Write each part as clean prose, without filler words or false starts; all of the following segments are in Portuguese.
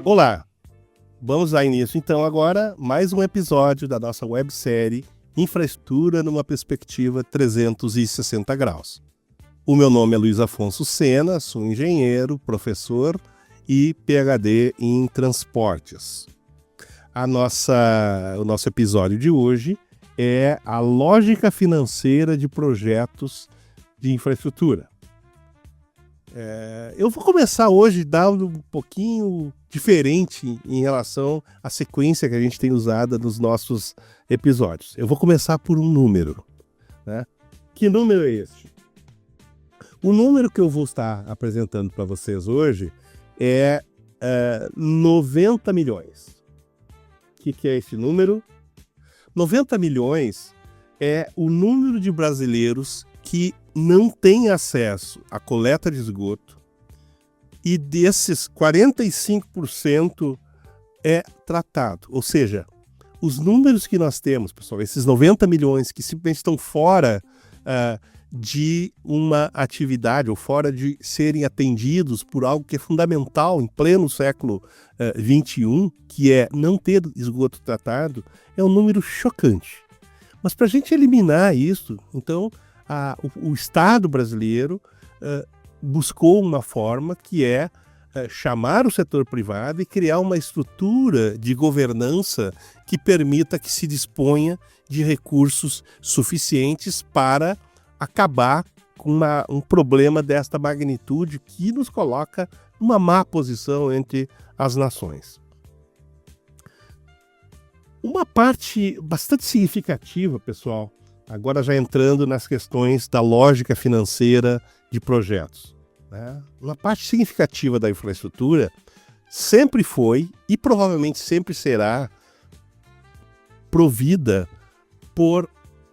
Olá, vamos dar início então agora mais um episódio da nossa websérie Infraestrutura numa Perspectiva 360 Graus. O meu nome é Luiz Afonso Sena, sou engenheiro, professor e PhD em transportes. O nosso episódio de hoje é a lógica financeira de projetos de infraestrutura. Eu vou começar hoje dando um pouquinho diferente em relação à sequência que a gente tem usado nos nossos episódios. Eu vou começar por um número, né? Que número é esse? O número que eu vou estar apresentando para vocês hoje é 90 milhões. O que é esse número? 90 milhões é o número de brasileiros que não têm acesso à coleta de esgoto, e desses 45% é tratado. Ou seja, os números que nós temos, pessoal, esses 90 milhões que simplesmente estão fora de uma atividade ou fora de serem atendidos por algo que é fundamental em pleno século XXI, que é não ter esgoto tratado, é um número chocante. Mas para a gente eliminar isso, então, o Estado brasileiro buscou uma forma que é chamar o setor privado e criar uma estrutura de governança que permita que se disponha de recursos suficientes para acabar com um problema desta magnitude que nos coloca numa má posição entre as nações. Uma parte bastante significativa, pessoal, agora já entrando nas questões da lógica financeira de projetos, né? Uma parte significativa da infraestrutura sempre foi e provavelmente sempre será provida por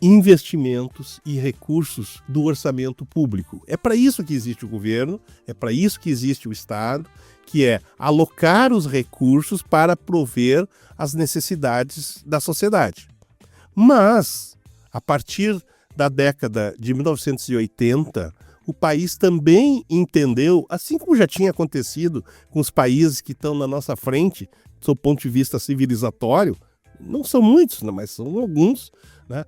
investimentos e recursos do orçamento público. É para isso que existe o governo, é para isso que existe o Estado, que é alocar os recursos para prover as necessidades da sociedade. Mas a partir da década de 1980, o país também entendeu, assim como já tinha acontecido com os países que estão na nossa frente, do ponto de vista civilizatório, não são muitos, mas são alguns, né,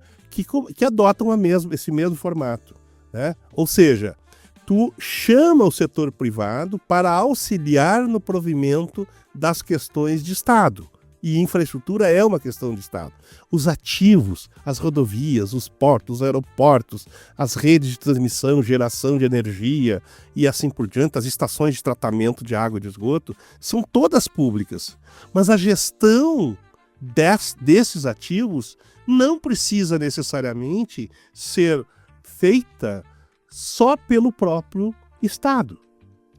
que adotam esse mesmo formato, né? Ou seja, tu chama o setor privado para auxiliar no provimento das questões de Estado. E infraestrutura é uma questão de Estado. Os ativos, as rodovias, os portos, os aeroportos, as redes de transmissão, geração de energia e assim por diante, as estações de tratamento de água e de esgoto, são todas públicas. Mas a gestão desses ativos não precisa necessariamente ser feita só pelo próprio Estado.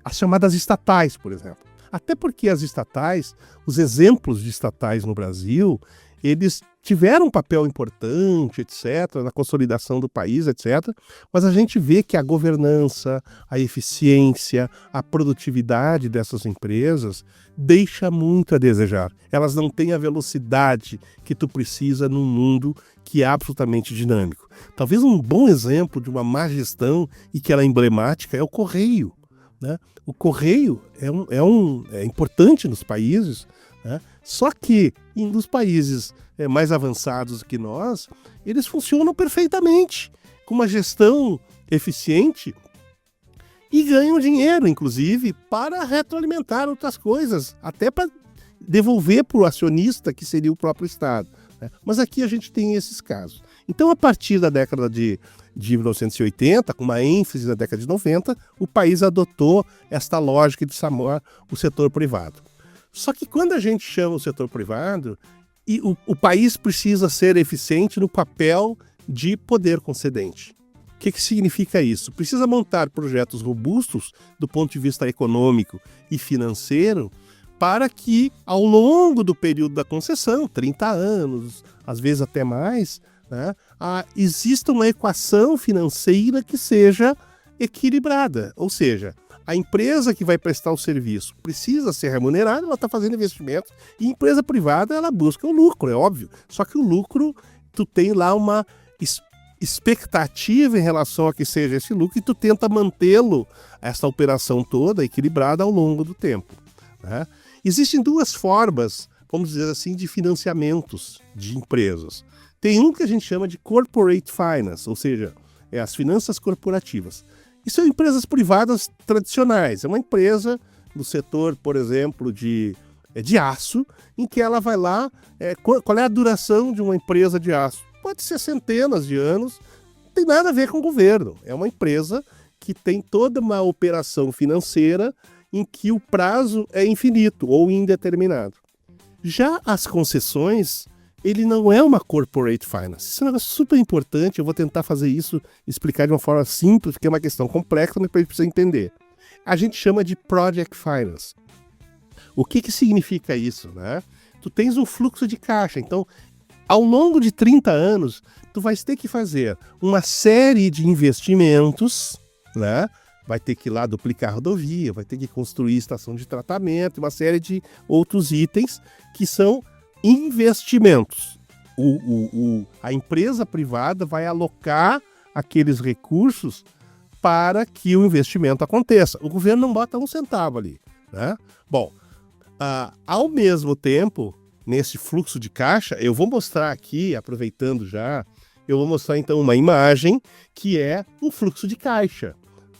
As chamadas estatais, por exemplo. Até porque as estatais, os exemplos de estatais no Brasil, eles tiveram um papel importante, etc., na consolidação do país, etc., mas a gente vê que a governança, a eficiência, a produtividade dessas empresas deixa muito a desejar. Elas não têm a velocidade que tu precisa num mundo que é absolutamente dinâmico. Talvez um bom exemplo de uma má gestão e que ela é emblemática é o Correio, né? O Correio é importante nos países, né? Só que nos países mais avançados que nós, eles funcionam perfeitamente, com uma gestão eficiente e ganham dinheiro, inclusive, para retroalimentar outras coisas, até para devolver para o acionista, que seria o próprio Estado, né? Mas aqui a gente tem esses casos. Então, a partir da década de 1980, com uma ênfase na década de 90, o país adotou esta lógica de chamar o setor privado. Só que quando a gente chama o setor privado, o país precisa ser eficiente no papel de poder concedente. O que significa isso? Precisa montar projetos robustos do ponto de vista econômico e financeiro para que, ao longo do período da concessão, 30 anos, às vezes até mais, né, exista uma equação financeira que seja equilibrada. Ou seja, a empresa que vai prestar o serviço precisa ser remunerada, ela está fazendo investimentos, e a empresa privada ela busca o lucro, é óbvio. Só que o lucro, tu tem lá uma expectativa em relação a que seja esse lucro e tu tenta mantê-lo, essa operação toda, equilibrada ao longo do tempo, né? Existem duas formas, vamos dizer assim, de financiamentos de empresas. Tem um que a gente chama de corporate finance, ou seja, as finanças corporativas. E são empresas privadas tradicionais. É uma empresa do setor, por exemplo, de aço, em que ela vai lá... qual é a duração de uma empresa de aço? Pode ser centenas de anos, não tem nada a ver com o governo. É uma empresa que tem toda uma operação financeira em que o prazo é infinito ou indeterminado. Já as concessões, ele não é uma corporate finance. Isso é um negócio super importante, eu vou tentar fazer isso, explicar de uma forma simples, porque é uma questão complexa, mas a gente precisa entender. A gente chama de project finance. O que significa isso, né? Tu tens um fluxo de caixa, então, ao longo de 30 anos, tu vais ter que fazer uma série de investimentos, né? Vai ter que ir lá duplicar a rodovia, vai ter que construir estação de tratamento, uma série de outros itens que são investimentos. A empresa privada vai alocar aqueles recursos para que o investimento aconteça. O governo não bota um centavo ali, né? Bom, ao mesmo tempo, nesse fluxo de caixa, eu vou mostrar aqui, aproveitando já, eu vou mostrar então uma imagem que é um fluxo de caixa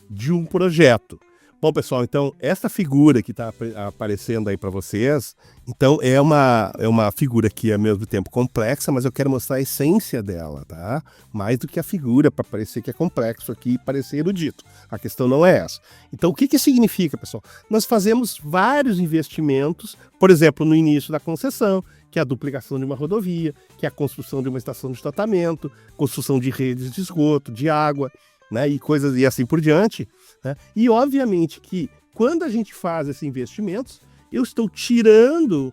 de um projeto. Bom, pessoal, então essa figura que está aparecendo aí para vocês, então é uma figura que é ao mesmo tempo complexa, mas eu quero mostrar a essência dela, tá? Mais do que a figura, para parecer que é complexo aqui e parecer erudito. A questão não é essa. Então, o que significa, pessoal? Nós fazemos vários investimentos, por exemplo, no início da concessão, que é a duplicação de uma rodovia, que é a construção de uma estação de tratamento, construção de redes de esgoto, de água, né, e coisas e assim por diante, né? E obviamente que quando a gente faz esses investimentos, eu estou tirando,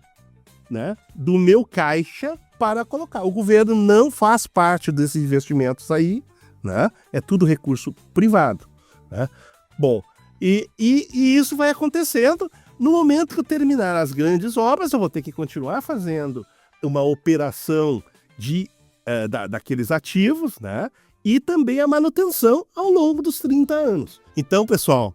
né, do meu caixa para colocar. O governo não faz parte desses investimentos aí, né? É tudo recurso privado, né? Bom, e isso vai acontecendo no momento que eu terminar as grandes obras, eu vou ter que continuar fazendo uma operação daqueles ativos, né? E também a manutenção ao longo dos 30 anos. Então, pessoal,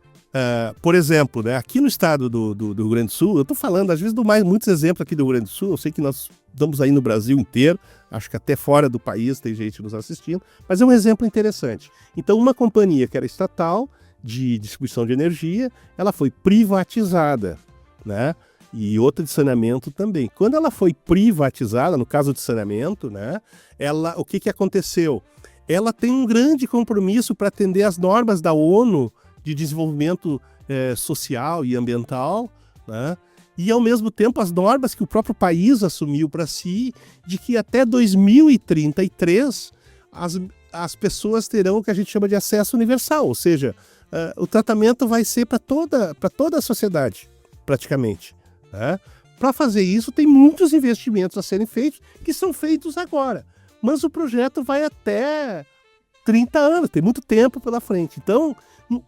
por exemplo, né, aqui no estado do Rio Grande do Sul, eu estou falando, às vezes, muitos exemplos aqui do Rio Grande do Sul, eu sei que nós estamos aí no Brasil inteiro, acho que até fora do país tem gente nos assistindo, mas é um exemplo interessante. Então, uma companhia que era estatal, de distribuição de energia, ela foi privatizada, né? E outra de saneamento também. Quando ela foi privatizada, no caso de saneamento, né, o que aconteceu? Ela tem um grande compromisso para atender às normas da ONU de desenvolvimento social e ambiental, né? E, ao mesmo tempo, as normas que o próprio país assumiu para si, de que até 2033 as pessoas terão o que a gente chama de acesso universal, ou seja, o tratamento vai ser para toda a sociedade, praticamente, né? Para fazer isso, tem muitos investimentos a serem feitos, que são feitos agora. Mas o projeto vai até 30 anos, tem muito tempo pela frente. Então,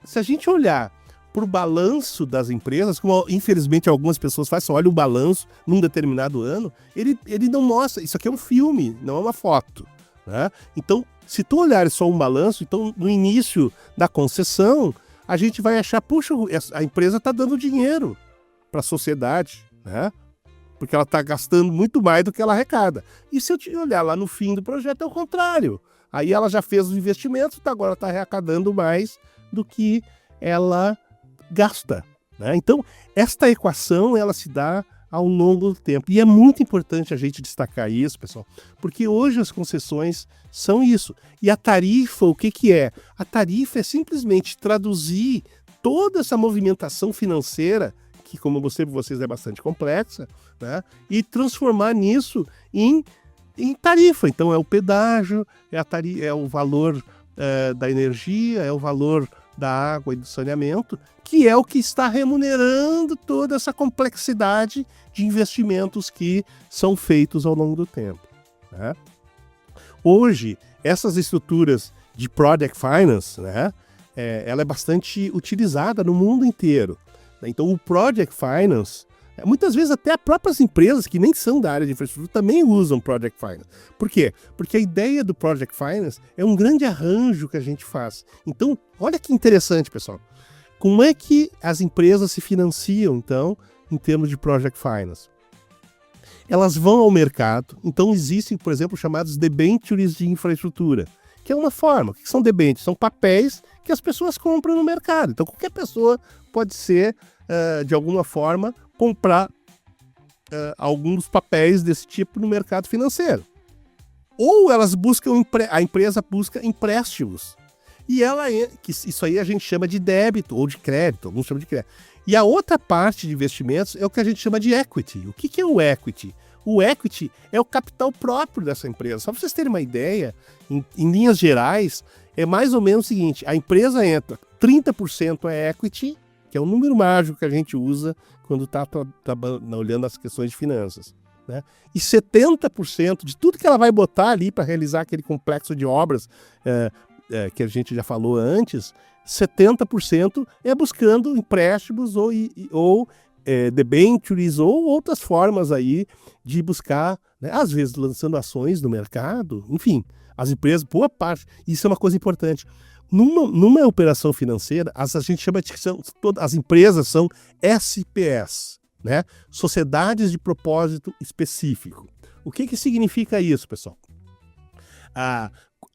se a gente olhar para o balanço das empresas, como infelizmente algumas pessoas fazem, só olha o balanço num determinado ano, ele não mostra, isso aqui é um filme, não é uma foto, né? Então, se tu olhares só um balanço, então no início da concessão, a gente vai achar, puxa, a empresa está dando dinheiro para a sociedade, né? Porque ela está gastando muito mais do que ela arrecada. E se eu te olhar lá no fim do projeto, é o contrário. Aí ela já fez os investimentos, agora está arrecadando mais do que ela gasta, né? Então, esta equação, ela se dá ao longo do tempo. E é muito importante a gente destacar isso, pessoal, porque hoje as concessões são isso. E a tarifa, o que é? A tarifa é simplesmente traduzir toda essa movimentação financeira, que, como vocês é bastante complexa, né? E transformar nisso em tarifa. Então é o pedágio, é o valor da energia, é o valor da água e do saneamento, que é o que está remunerando toda essa complexidade de investimentos que são feitos ao longo do tempo, né? Hoje, essas estruturas de project finance, né, ela é bastante utilizada no mundo inteiro. Então, o Project Finance, muitas vezes até as próprias empresas que nem são da área de infraestrutura também usam Project Finance. Por quê? Porque a ideia do Project Finance é um grande arranjo que a gente faz. Então, olha que interessante, pessoal. Como é que as empresas se financiam, então, em termos de Project Finance. Elas vão ao mercado, então existem, por exemplo, chamados debentures de infraestrutura, que é uma forma. O que são debentures? São papéis que as pessoas compram no mercado. Então qualquer pessoa pode ser, de alguma forma, comprar alguns papéis desse tipo no mercado financeiro. Ou elas buscam, a empresa busca empréstimos. E isso aí a gente chama de débito ou de crédito, alguns chamam de crédito. E a outra parte de investimentos é o que a gente chama de equity. O que é o equity? O equity é o capital próprio dessa empresa. Só para vocês terem uma ideia, em linhas gerais, é mais ou menos o seguinte: a empresa entra, 30% é equity, que é o número mágico que a gente usa quando está olhando as questões de finanças, né? E 70% de tudo que ela vai botar ali para realizar aquele complexo de obras que a gente já falou antes, 70% é buscando empréstimos ou debentures ou outras formas aí de buscar, né? Às vezes lançando ações no mercado, enfim, as empresas, boa parte, isso é uma coisa importante. Numa operação financeira, a gente chama de as empresas são SPS, né? Sociedades de propósito específico. O que significa isso, pessoal?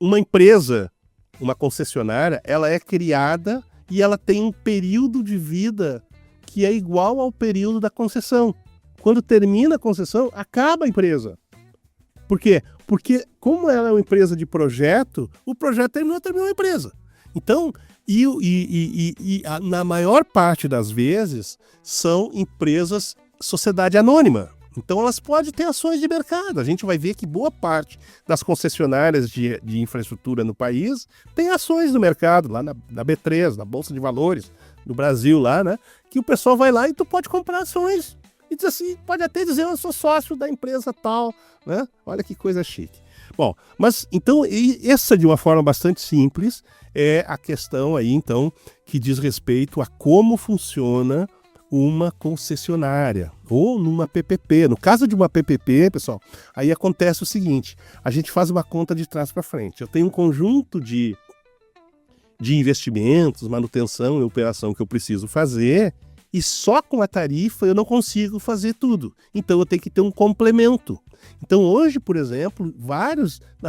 Uma empresa, uma concessionária, ela é criada e ela tem um período de vida que é igual ao período da concessão. Quando termina a concessão, acaba a empresa. Por quê? Porque como ela é uma empresa de projeto, o projeto terminou a empresa. Então, na maior parte das vezes, são empresas, sociedade anônima. Então elas podem ter ações de mercado. A gente vai ver que boa parte das concessionárias de infraestrutura no país tem ações no mercado, lá na B3, na Bolsa de Valores, no Brasil lá, né? Que o pessoal vai lá e tu pode comprar ações. E diz assim, pode até dizer, eu sou sócio da empresa tal, né? Olha que coisa chique. Bom, mas então, essa de uma forma bastante simples é a questão aí, então, que diz respeito a como funciona uma concessionária ou numa PPP. No caso de uma PPP, pessoal, aí acontece o seguinte: a gente faz uma conta de trás para frente. Eu tenho um conjunto de investimentos, manutenção e operação que eu preciso fazer, e só com a tarifa eu não consigo fazer tudo. Então eu tenho que ter um complemento. Então hoje, por exemplo,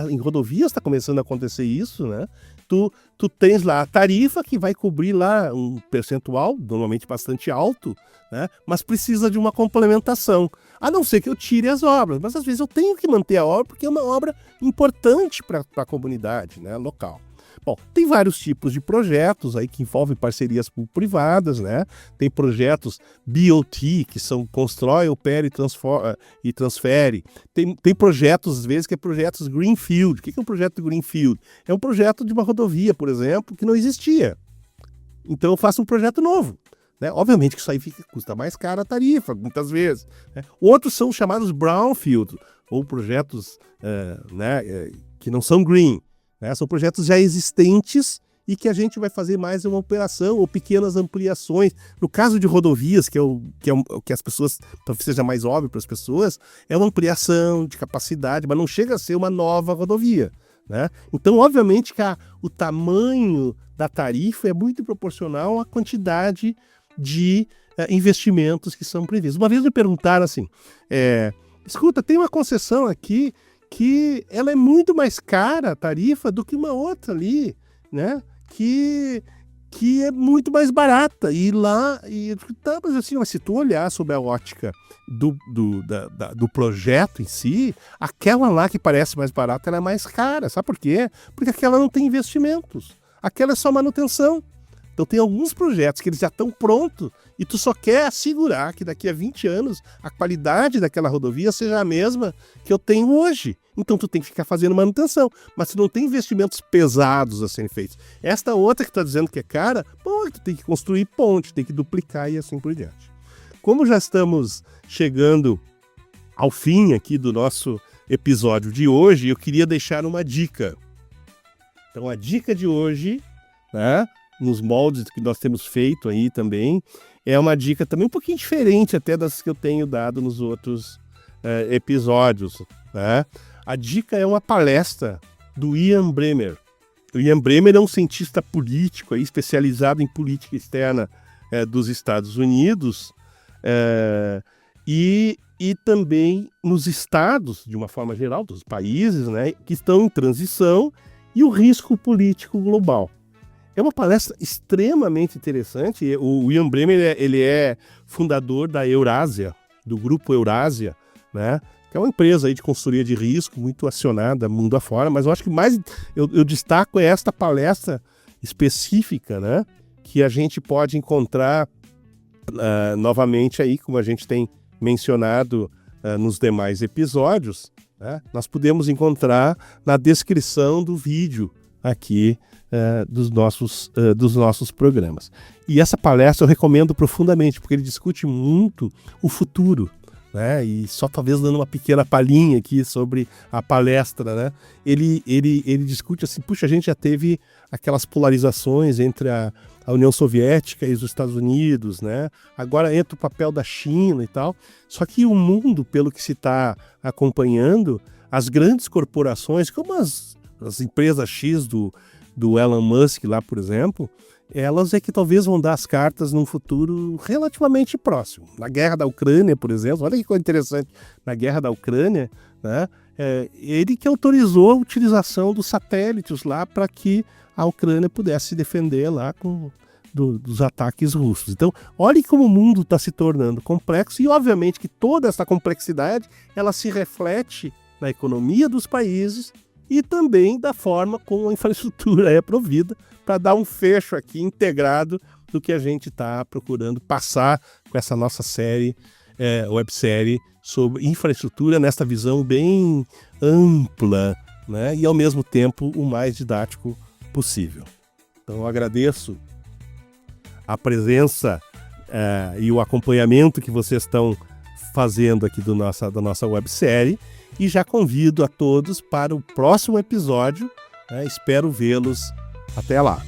em rodovias está começando a acontecer isso, né? Tu tens lá a tarifa que vai cobrir lá um percentual, normalmente bastante alto, né? Mas precisa de uma complementação. A não ser que eu tire as obras, mas às vezes eu tenho que manter a obra porque é uma obra importante para a comunidade, né, local. Bom, tem vários tipos de projetos aí que envolvem parcerias privadas, né? Tem projetos BOT, que são constrói, opera e transfere. Tem projetos, às vezes, que é projetos Greenfield. O que é um projeto Greenfield? É um projeto de uma rodovia, por exemplo, que não existia. Então eu faço um projeto novo, né? Obviamente que isso aí custa mais caro a tarifa, muitas vezes, né? Outros são chamados Brownfield, ou projetos que não são green. São projetos já existentes e que a gente vai fazer mais uma operação ou pequenas ampliações. No caso de rodovias, que é o que as pessoas, para que seja mais óbvio para as pessoas, é uma ampliação de capacidade, mas não chega a ser uma nova rodovia, né? Então, obviamente que o tamanho da tarifa é muito proporcional à quantidade de investimentos que são previstos. Uma vez me perguntaram assim, escuta, tem uma concessão aqui que ela é muito mais cara a tarifa do que uma outra ali, né? Que é muito mais barata. Mas assim, se tu olhar sob a ótica do projeto em si, aquela lá que parece mais barata, ela é mais cara. Sabe por quê? Porque aquela não tem investimentos. Aquela é só manutenção. Então tem alguns projetos que eles já estão prontos e tu só quer assegurar que daqui a 20 anos a qualidade daquela rodovia seja a mesma que eu tenho hoje. Então tu tem que ficar fazendo manutenção, mas tu não tem investimentos pesados a serem feitos. Esta outra que tu está dizendo que é cara, tu tem que construir ponte, tem que duplicar e assim por diante. Como já estamos chegando ao fim aqui do nosso episódio de hoje, eu queria deixar uma dica. Então a dica de hoje, né, nos moldes que nós temos feito aí também, é uma dica também um pouquinho diferente até das que eu tenho dado nos outros episódios, né? A dica é uma palestra do Ian Bremmer. O Ian Bremmer é um cientista político aí, especializado em política externa dos Estados Unidos, E também nos estados, de uma forma geral, dos países, né, que estão em transição, e o risco político global. É uma palestra extremamente interessante. O Ian Bremmer ele é fundador da Eurásia, do Grupo Eurásia, né, que é uma empresa aí de consultoria de risco muito acionada mundo afora, mas eu acho que mais eu destaco esta palestra específica, né, que a gente pode encontrar novamente aí, como a gente tem mencionado nos demais episódios, né, nós podemos encontrar na descrição do vídeo aqui dos nossos programas. E essa palestra eu recomendo profundamente, porque ele discute muito o futuro, né? E só talvez dando uma pequena palhinha aqui sobre a palestra, né? Ele discute assim, puxa, a gente já teve aquelas polarizações entre a União Soviética e os Estados Unidos, né? Agora entra o papel da China e tal. Só que o mundo, pelo que se está acompanhando, as grandes corporações, como as empresas X do Elon Musk lá, por exemplo, elas é que talvez vão dar as cartas num futuro relativamente próximo. Na guerra da Ucrânia, por exemplo, olha que coisa interessante, na guerra da Ucrânia, né, ele que autorizou a utilização dos satélites lá para que a Ucrânia pudesse se defender lá dos ataques russos. Então, olhe como o mundo está se tornando complexo e, obviamente, que toda essa complexidade ela se reflete na economia dos países e também da forma como a infraestrutura é provida, para dar um fecho aqui integrado do que a gente está procurando passar com essa nossa websérie sobre infraestrutura nessa visão bem ampla, né, e ao mesmo tempo o mais didático possível. Então eu agradeço a presença e o acompanhamento que vocês estão fazendo aqui da nossa websérie. E já convido a todos para o próximo episódio. Espero vê-los. Até lá!